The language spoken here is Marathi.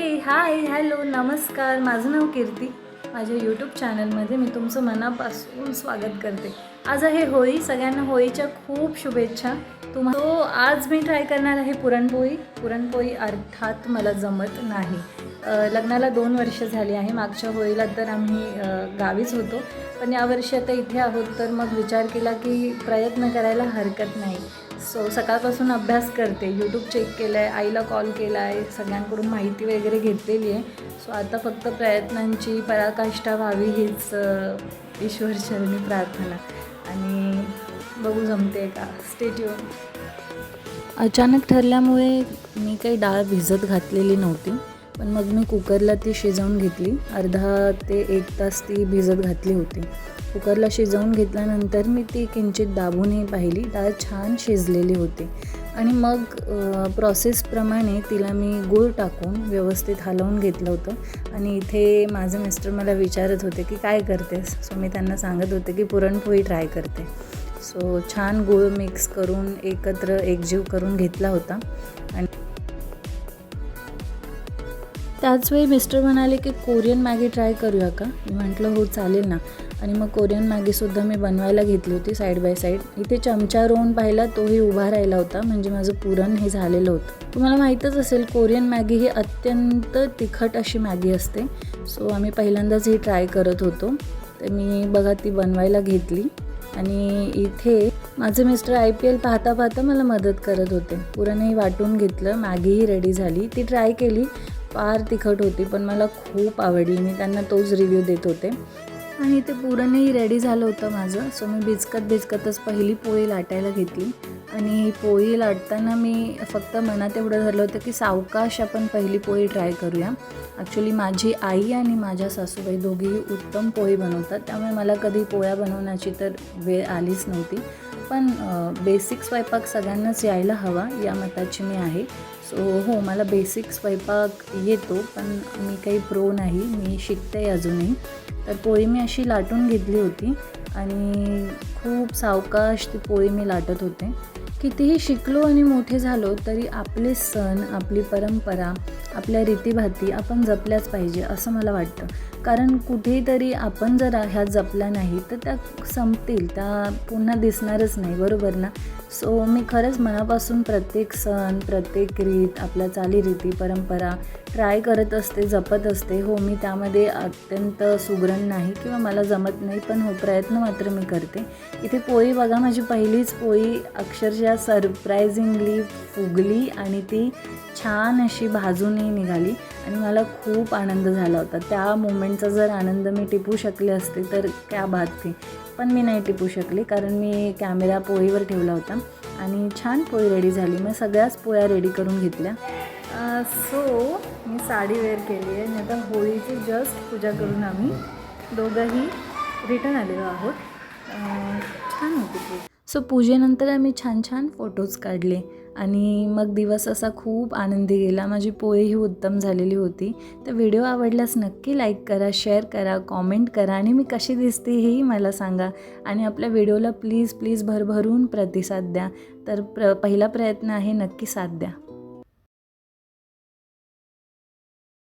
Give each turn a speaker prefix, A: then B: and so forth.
A: हाय हॅलो नमस्कार. माझं नाव कीर्ती. माझ्या यूट्यूब चॅनलमध्ये मी तुमचं मनापासून स्वागत करते. आज आहे होळी. सगळ्यांना होळीच्या खूप शुभेच्छा. तो आज मी ट्राय करणार आहे पुरणपोळी अर्थात मला जमत नाही. लग्नाला 2 वर्ष झाली आहे. मागच्या होळीला तर आम्ही गावीच होतो, पण यावर्षी आता इथे आहोत, तर मग विचार केला की प्रयत्न करायला हरकत नाही. सकाळपासून अभ्यास करते, यूट्यूब चेक केलं आहे, आईला कॉल केला आहे, सगळ्यांकडून माहिती वगैरे घेतलेली आहे. आता फक्त प्रयत्नांची पराकाष्ठा व्हावी हीच ईश्वरचरणी प्रार्थना, आणि बघू जमते का. Stay tune. अचानक ठरल्यामुळे मी काही डाळ भिजत घातलेली नव्हती, पण मग मी कुकरला ती शिजवून घेतली. अर्धा ते 1 तास ती भिजत घातली होती. कुकरला शिजवून घेतल्यानंतर मी ती किंचित दाबूनही पाहिली. डाळ छान शिजलेली होती, आणि मग प्रोसेसप्रमाणे तिला मी गूळ टाकून व्यवस्थित हलवून घेतलं होतं. आणि इथे माझे मिस्टर मला विचारत होते की काय करतेस. सो मी त्यांना सांगत होते की पुरणपोळी ट्राय करते. छान गूळ मिक्स करून एकत्र एकजीव करून घेतला होता. आणि त्याचवेळी मिस्टर म्हणाले की कोरियन मॅगी ट्राय करूया का. मी म्हटलं हो चालेल ना. आणि मग कोरियन मॅगीसुद्धा मी बनवायला घेतली होती साईड बाय साईड. इथे चमचा रोवून पाहिला, तोही उभा राहिला होता, म्हणजे माझं पुरण हे झालेलं होतं. तुम्हाला माहीतच असेल कोरियन मॅगी ही अत्यंत तिखट अशी मॅगी असते. आम्ही पहिल्यांदाच ही ट्राय करत होतो, तर मी बघा ती बनवायला घेतली. आणि इथे माझे मिस्टर IPL पाहता पाहता मला मदत करत होते. पुरणही वाटून घेतलं, मॅगीही रेडी झाली. ती ट्राय केली, फार तिखट होती, पण मला खूप आवडली. मी त्यांना तोच रिव्ह्यू देत होते. आणि ते पुरणही रेडी झालं होतं माझं. मी भिजकतच पहिली पोळी लाटायला घेतली. आणि पोळी लाटताना मी फक्त मनात एवढं धरलं होतं की सावकाश आपण पहिली पोळी ट्राय करूया. ॲक्च्युली माझी आई आणि माझ्या सासूबाई दोघीही उत्तम पोळी बनवतात, त्यामुळे मला कधी पोळ्या बनवण्याची तर वेळ आलीच नव्हती. पण बेसिक स्वयंपाक सगळ्यांनाच यायला हवा या मताची मी आहे. हो, मला बेसिक स्वयंपाक येतो, पण मी काही प्रो नाही, मी शिकते अजूनही. तर पोळी मी अशी लाटून घेतली होती, आणि खूप सावकाश ती पोळी मी लाटत होते. कितीही शिकलो आणि मोठे झालो तरी आपले सण, आपली परंपरा, आपल्या रीतीभाती आपण जपल्याच पाहिजे असं मला वाटतं. कारण कुठेतरी आपण जर ह्या जपल्या नाही तर त्या संपतील, त्या पुन्हा दिसणारच नाही, बरोबर ना. मी खरंच मनापासून प्रत्येक सण, प्रत्येक रीत, आपल्या चालीरीती, परंपरा ट्राय करत असते, जपत असते. हो, मी त्यामध्ये अत्यंत सुगरण नाही किंवा मला जमत नाही, पण हो, प्रयत्न मात्र मी करते. इथे पोळी बघा, माझी पहिलीच पोळी अक्षरशः सरप्रायझिंगली फुगली, आणि ती छान अशी भाजूनही निघाली, आणि मला खूप आनंद झाला होता. त्या मोमेंटचा जर आनंद मी टिपू शकले असते तर क्या बात थी. पण मी नाही टिपू शकले, कारण मी कॅमेरा पोळीवर ठेवला होता. आणि छान पोळी रेडी झाली. मग सगळ्याच पोळ्या रेडी करून घेतल्या. मी साडी वेअर केली आहे, आणि आता होळीची जस्ट पूजा करून आम्ही दोघंही रिटर्न आलेलो आहोत. छान होती पूजा. पूजेनंतर आम्ही छान फोटोज काढले, आणि मग दिवस असा खूप आनंदी गेला. माझी पोळीही उत्तम झालेली होती. तर व्हिडिओ आवडल्यास नक्की लाईक करा, शेअर करा, कॉमेंट करा, आणि मी कशी दिसते हेही मला सांगा. आणि आपल्या व्हिडिओला प्लीज भरभरून प्रतिसाद द्या. तर पहिला प्रयत्न आहे, नक्की साथ द्या.